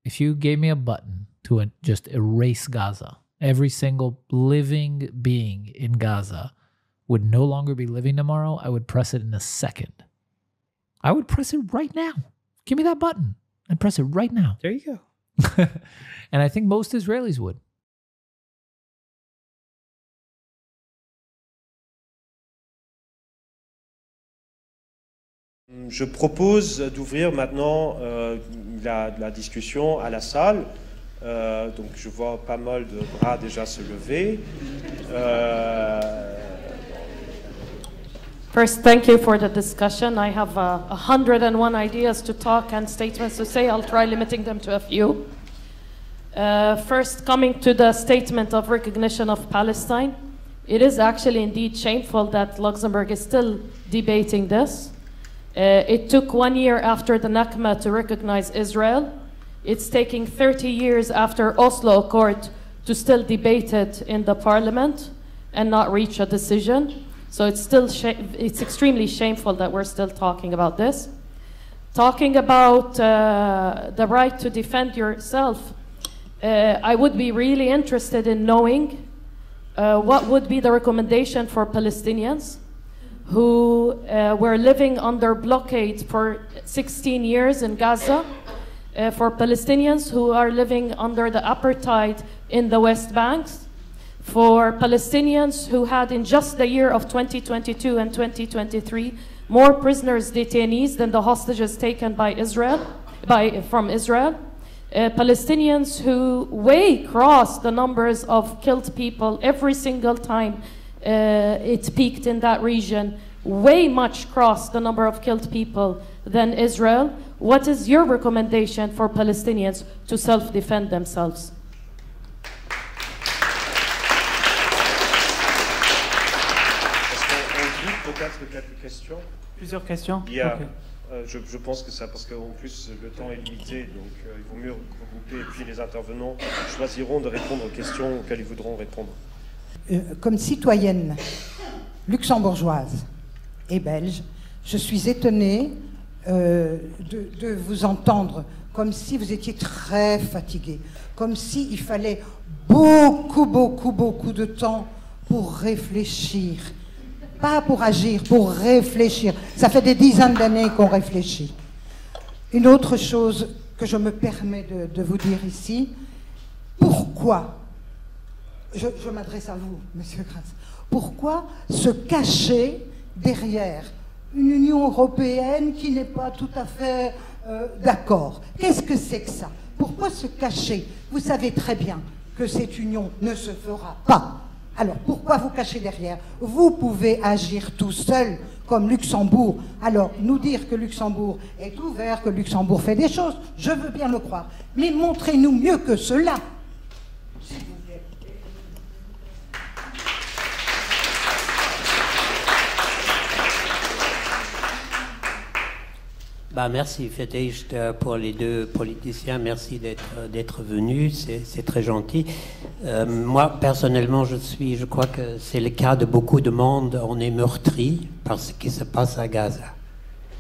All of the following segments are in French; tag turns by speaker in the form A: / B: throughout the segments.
A: if you gave me a button to just erase Gaza, every single living being in Gaza would no longer be living tomorrow, I would press it in a second. I would press it right now. Give me that button and press it right now.
B: There you go.
A: And I think most Israelis would.
C: Je propose d'ouvrir maintenant la discussion à la salle. Donc je vois pas mal de bras déjà se lever.
D: First, thank you for the discussion. I have 101 ideas to talk and statements to say. I'll try limiting them to a few. First, coming to the statement of recognition of Palestine, it is actually indeed shameful that Luxembourg is still debating this. It took 1 year after the Nakba to recognize Israel. It's taking 30 years after Oslo Accord to still debate it in the parliament and not reach a decision. So it's extremely shameful that we're still talking about this. Talking about the right to defend yourself, I would be really interested in knowing what would be the recommendation for Palestinians who were living under blockade for 16 years in Gaza, for Palestinians who are living under the apartheid in the West Bank, for Palestinians who had in just the year of 2022 and 2023 more prisoners detainees than the hostages taken by from Israel, Palestinians who way crossed the numbers of killed people every single time it peaked in that region, way much crossed the number of killed people than Israel. What is your recommendation for Palestinians to self-defend themselves?
C: Peut-être quelques questions.
B: Plusieurs questions.
C: Yeah.
B: Okay.
C: Je pense que ça, parce qu'en plus le temps est limité, donc il vaut mieux regrouper, et puis les intervenants choisiront de répondre aux questions auxquelles ils voudront répondre.
E: Comme citoyenne luxembourgeoise et belge, je suis étonnée de vous entendre comme si vous étiez très fatigué, comme s'il fallait beaucoup de temps pour réfléchir. Pas pour agir, pour réfléchir. Ça fait des dizaines d'années qu'on réfléchit. Une autre chose que je me permets de vous dire ici, pourquoi, je m'adresse à vous, Monsieur Grasse, pourquoi se cacher derrière une Union européenne qui n'est pas tout à fait d'accord? Qu'est-ce que c'est que ça? Pourquoi se cacher? Vous savez très bien que cette union ne se fera pas. Alors, pourquoi vous cacher derrière? Vous pouvez agir tout seul, comme Luxembourg. Alors, nous dire que Luxembourg est ouvert, que Luxembourg fait des choses, je veux bien le croire. Mais montrez-nous mieux que cela. S'il vous plaît.
F: Merci Fedeicht pour les deux politiciens, merci d'être venus, c'est très gentil. Moi personnellement je crois que c'est le cas de beaucoup de monde, on est meurtri par ce qui se passe à Gaza.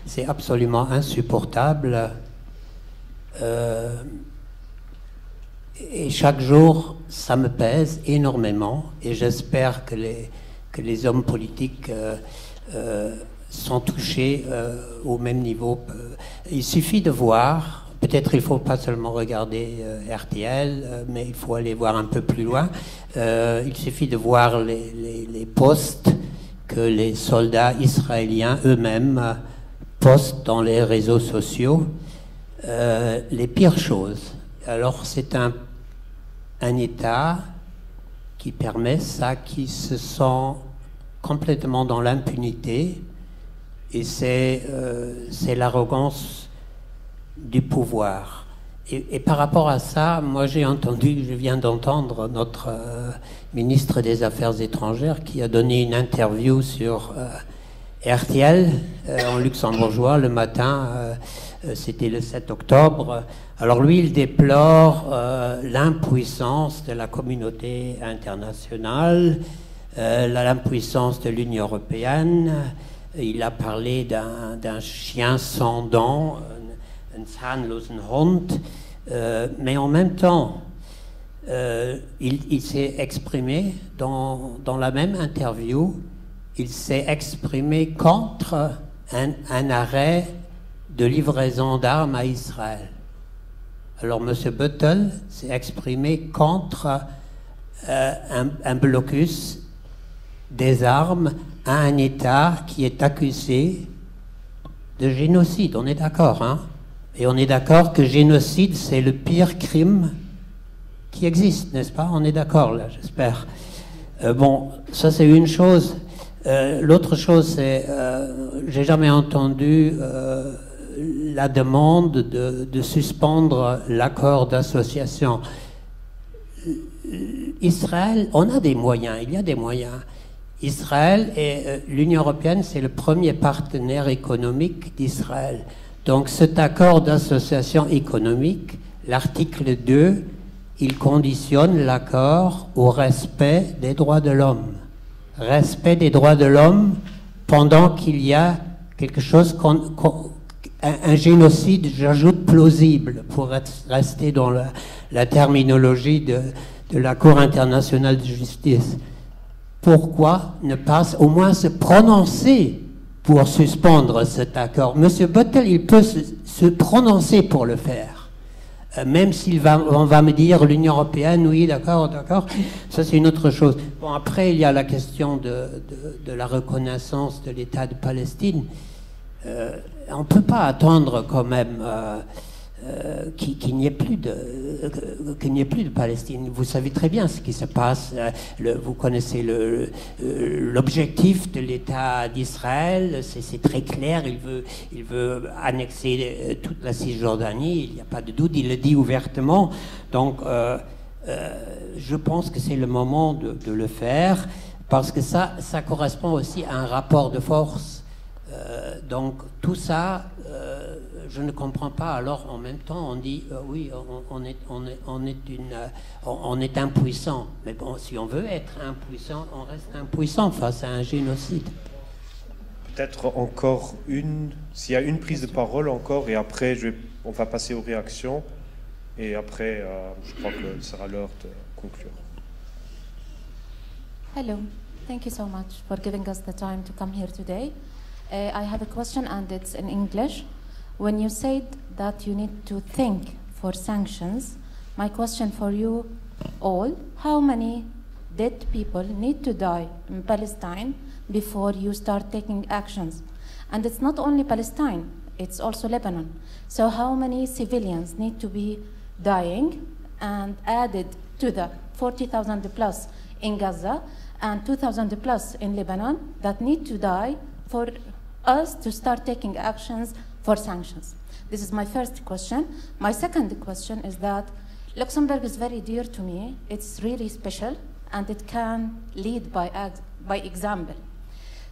F: C'est absolument insupportable et chaque jour ça me pèse énormément et j'espère que les hommes politiques sont touchés au même niveau. Il suffit de voir, peut-être il ne faut pas seulement regarder RTL, mais il faut aller voir un peu plus loin. Il suffit de voir les posts que les soldats israéliens eux-mêmes postent dans les réseaux sociaux. Les pires choses. Alors c'est un État qui permet ça, qui se sent complètement dans l'impunité. Et c'est l'arrogance du pouvoir. Et par rapport à ça, moi je viens d'entendre notre ministre des Affaires étrangères qui a donné une interview sur RTL en luxembourgeois le matin, c'était le 7 octobre. Alors lui, il déplore l'impuissance de la communauté internationale, l'impuissance de l'Union européenne. Il a parlé d'un chien sans dents, un zahnlosen Hund. mais en même temps, il s'est exprimé dans la même interview, il s'est exprimé contre un arrêt de livraison d'armes à Israël. Alors M. Buttel s'est exprimé contre un blocus des armes à un État qui est accusé de génocide. On est d'accord, hein? Et on est d'accord que génocide, c'est le pire crime qui existe, n'est-ce pas? On est d'accord, là, j'espère. Bon, ça c'est une chose. L'autre chose, c'est, j'ai jamais entendu la demande de suspendre l'accord d'association. Israël, on a des moyens, il y a des moyens. Israël et l'Union européenne, c'est le premier partenaire économique d'Israël. Donc cet accord d'association économique, l'article 2, il conditionne l'accord au respect des droits de l'homme. Respect des droits de l'homme pendant qu'il y a quelque chose, un génocide, j'ajoute plausible, pour rester dans la terminologie de la Cour internationale de justice. Pourquoi ne pas au moins se prononcer pour suspendre cet accord? Monsieur Buttel, il peut se prononcer pour le faire. Même on va me dire l'Union européenne, oui, d'accord, ça c'est une autre chose. Bon, après, il y a la question de la reconnaissance de l'État de Palestine. On ne peut pas attendre quand même qu'il n'y ait plus de Palestine. Vous savez très bien ce qui se passe. Vous connaissez l'objectif de l'État d'Israël. C'est très clair. Il veut annexer toute la Cisjordanie. Il n'y a pas de doute. Il le dit ouvertement. Donc, je pense que c'est le moment de le faire parce que ça correspond aussi à un rapport de force. Donc tout ça, je ne comprends pas. Alors en même temps, on dit oui, on est impuissant. Mais bon, si on veut être impuissant, on reste impuissant face à un génocide.
C: Peut-être encore s'il y a une prise de parole encore, et après on va passer aux réactions, et après je crois que ce sera l'heure de conclure.
G: Hello, thank you so much for giving us the time to come here today. I have a question and it's in English. When you said that you need to think for sanctions, my question for you all, how many dead people need to die in Palestine before you start taking actions? And it's not only Palestine, it's also Lebanon. So how many civilians need to be dying and added to the 40,000 plus in Gaza and 2,000 plus in Lebanon that need to die for us to start taking actions for sanctions? This is my first question. My second question is that Luxembourg is very dear to me. It's really special, and it can lead by example.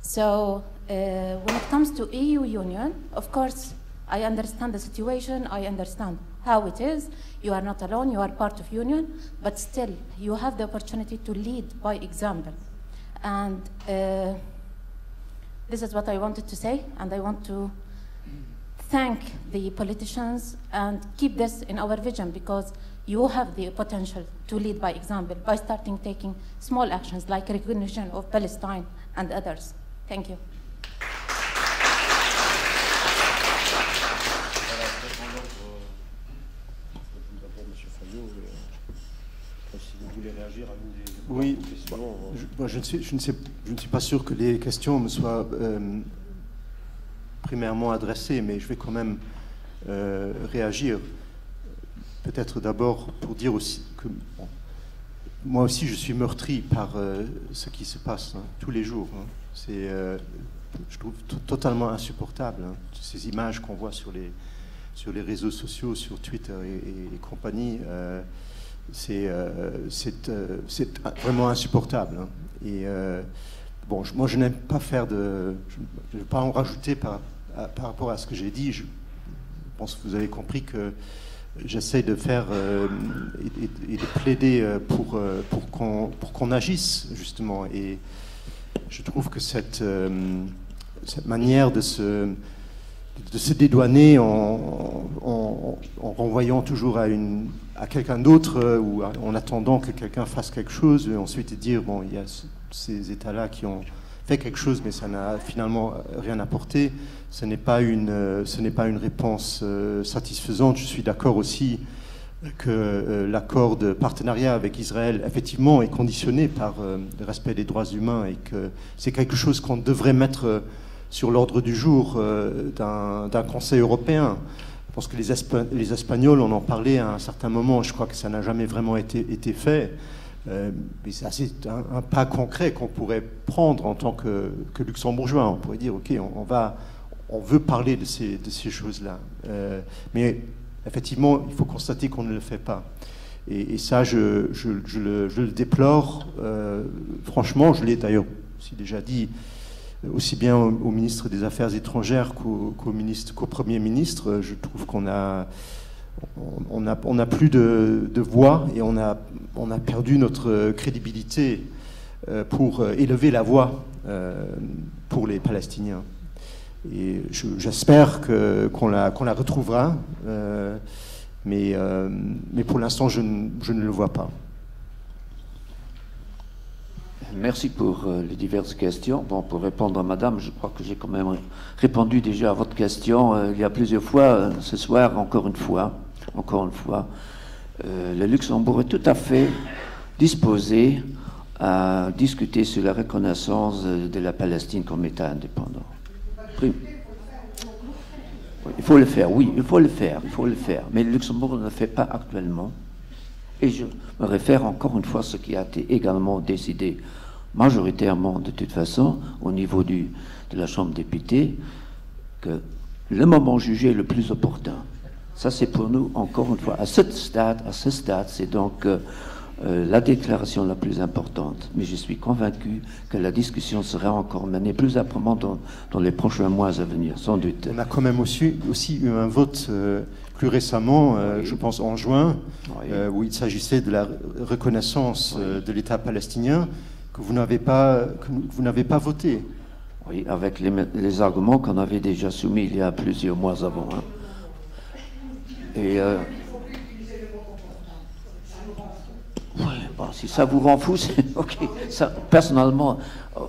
G: So when it comes to EU Union, of course, I understand the situation. I understand how it is. You are not alone. You are part of Union, but still, you have the opportunity to lead by example. And this is what I wanted to say, and I want to thank the politicians and keep this in our vision because you have the potential to lead by example by starting taking small actions like recognition of Palestine and others. Thank you.
H: Oui, je ne suis pas sûr que les questions me soient primairement adressées, mais je vais quand même réagir. Peut-être d'abord pour dire aussi que moi aussi je suis meurtri par ce qui se passe tous les jours. C'est, je trouve totalement insupportable ces images qu'on voit sur les réseaux sociaux, sur Twitter et compagnie. C'est vraiment insupportable. Et bon, moi je n'aime pas faire je ne vais pas en rajouter par rapport à ce que j'ai dit. Je pense que vous avez compris que j'essaie de faire et de plaider pour qu'on agisse justement. Et je trouve que cette manière de se dédouaner en renvoyant toujours à quelqu'un d'autre ou en attendant que quelqu'un fasse quelque chose, et ensuite dire, bon, il y a ces États-là qui ont fait quelque chose, mais ça n'a finalement rien apporté. Ce n'est pas une réponse satisfaisante. Je suis d'accord aussi que l'accord de partenariat avec Israël, effectivement, est conditionné par le respect des droits humains et que c'est quelque chose qu'on devrait mettre sur l'ordre du jour d'un Conseil européen. Je pense que les Espagnols, on en parlait à un certain moment, je crois que ça n'a jamais vraiment été fait. Mais c'est un pas concret qu'on pourrait prendre en tant que luxembourgeois. On pourrait dire, OK, on veut parler de ces choses-là. Mais effectivement, il faut constater qu'on ne le fait pas. Et ça, je le déplore. Franchement, je l'ai d'ailleurs aussi déjà dit, aussi bien au ministre des Affaires étrangères qu'au Premier ministre. Je trouve qu'on a plus de voix et on a perdu notre crédibilité pour élever la voix pour les Palestiniens. Et j'espère qu'on la retrouvera, mais pour l'instant, je ne le vois pas.
I: Merci pour les diverses questions. Bon, pour répondre à madame, je crois que j'ai quand même répondu déjà à votre question il y a plusieurs fois. Ce soir, encore une fois, le Luxembourg est tout à fait disposé à discuter sur la reconnaissance de la Palestine comme État indépendant. Il faut le faire, oui, il faut le faire. Mais le Luxembourg ne le fait pas actuellement. Et je me réfère encore une fois à ce qui a été également décidé majoritairement, de toute façon, au niveau de la Chambre des députés, que le moment jugé le plus opportun. Ça, c'est pour nous, encore une fois, à ce stade, c'est donc la déclaration la plus importante. Mais je suis convaincu que la discussion sera encore menée plus âprement dans les prochains mois à venir, sans doute.
H: On a quand même aussi eu un vote plus récemment, oui. Je pense en juin, oui. Où il s'agissait de la reconnaissance de l'État palestinien que vous n'avez pas voté.
I: Oui, avec les arguments qu'on avait déjà soumis il y a plusieurs mois avant. Hein. Et oui, bon, si ça vous rend fou, c'est ok. Ça, personnellement,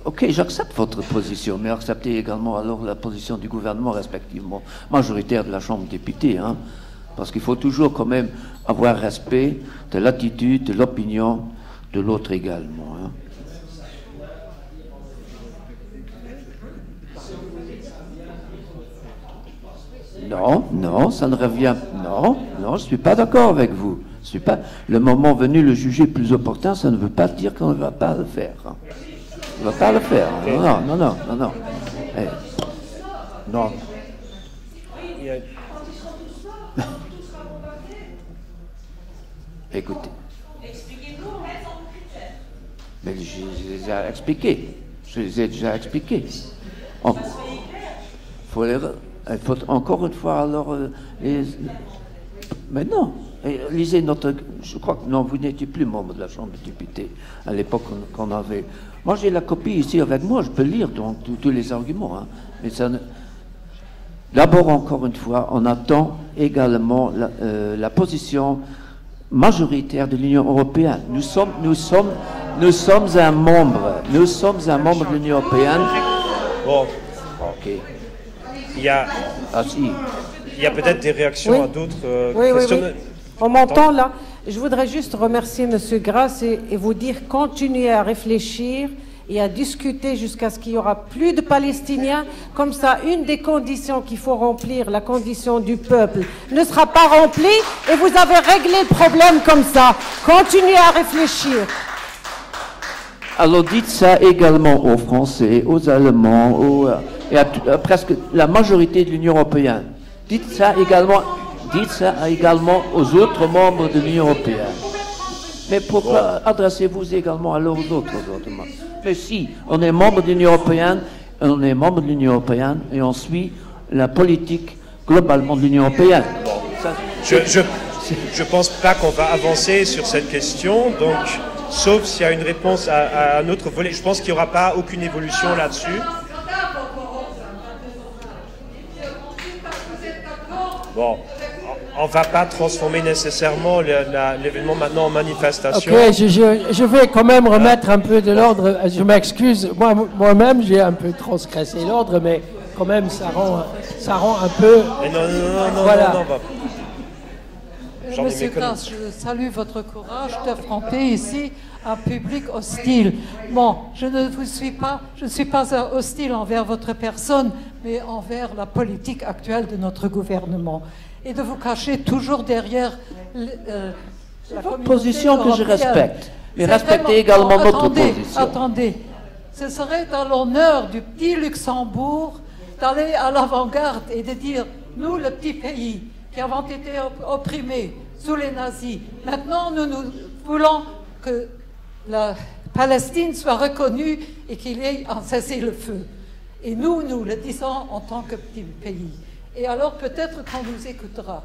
I: ok, j'accepte votre position, mais acceptez également alors la position du gouvernement, respectivement majoritaire de la Chambre des députés, hein, parce qu'il faut toujours quand même avoir respect de l'attitude, de l'opinion de l'autre également. Hein. Non, ça ne revient. Non, je ne suis pas d'accord avec vous. Je suis pas. Le moment venu, le juger plus opportun, ça ne veut pas dire qu'on ne va pas le faire. On ne va pas le faire. Non. Non. Écoutez. Mais je les ai expliqués. Il faut encore une fois alors mais non, lisez notre. Je crois que non, vous n'étiez plus membre de la Chambre des députés à l'époque qu'on avait. Moi j'ai la copie ici avec moi, je peux lire donc tous les arguments. Hein, mais ça ne... D'abord encore une fois, on attend également la position majoritaire de l'Union européenne. Nous sommes un membre de l'Union européenne.
C: Bon.
I: Ok.
C: Il y a peut-être des réactions à d'autres questions.
J: Oui. On m'entend là. Je voudrais juste remercier M. Grasse et vous dire continuez à réfléchir et à discuter jusqu'à ce qu'il n'y aura plus de Palestiniens. Comme ça, une des conditions qu'il faut remplir, la condition du peuple, ne sera pas remplie et vous avez réglé le problème comme ça. Continuez à réfléchir.
I: Alors dites ça également aux Français, aux Allemands, et à presque la majorité de l'Union européenne. Dites ça également aux autres membres de l'Union européenne. Mais pourquoi adressez-vous également alors aux autres membres? Mais si, on est membre de l'Union européenne, et on suit la politique globalement de l'Union européenne.
C: Je pense pas qu'on va avancer sur cette question, donc sauf s'il y a une réponse à un autre volet. Je pense qu'il n'y aura pas aucune évolution là-dessus. Bon, on ne va pas transformer nécessairement l'événement maintenant en manifestation.
K: Ok, je vais quand même remettre un peu de l'ordre. Je m'excuse, moi-même j'ai un peu transgressé l'ordre, mais quand même ça rend un peu...
C: Mais non,
K: voilà.
L: Monsieur Grasse, je salue votre courage d'affronter ici un public hostile. Bon, je ne suis pas hostile envers votre personne, mais envers la politique actuelle de notre gouvernement. Et de vous cacher toujours derrière la
I: position que je respecte. Mais respectez
L: vraiment...
I: également notre position.
L: Attendez, ce serait à l'honneur du petit Luxembourg d'aller à l'avant-garde et de dire, nous, le petit pays, qui avons été opprimés sous les nazis, maintenant nous voulons que la Palestine soit reconnue et qu'il y ait un cessez-le-feu. Et nous le disons en tant que petit pays. Et alors peut-être qu'on nous écoutera.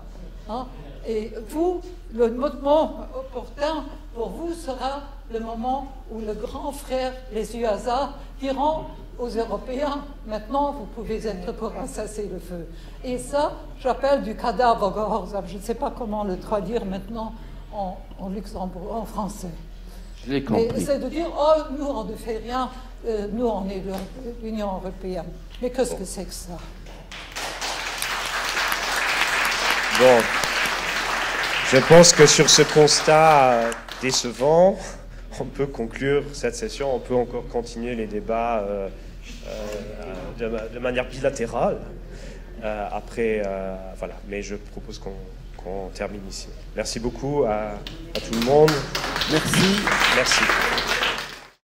L: Hein? Et vous, le moment opportun pour vous sera le moment où le grand frère, les USA, diront aux Européens, maintenant vous pouvez être pour un cessez-le-feu. Et ça, j'appelle du cadavre Gehorsam. Je ne sais pas comment le traduire maintenant en Luxembourg, en français.
I: Je l'ai compris.
L: Mais c'est de dire, oh, nous on ne fait rien, nous on est de l'Union européenne. Mais qu'est-ce que c'est que ça?
C: Bon, je pense que sur ce constat décevant, on peut conclure cette session, on peut encore continuer les débats de manière bilatérale. Après, voilà, mais je propose qu'on termine ici. Merci beaucoup à tout le monde.
I: Merci.
C: Merci.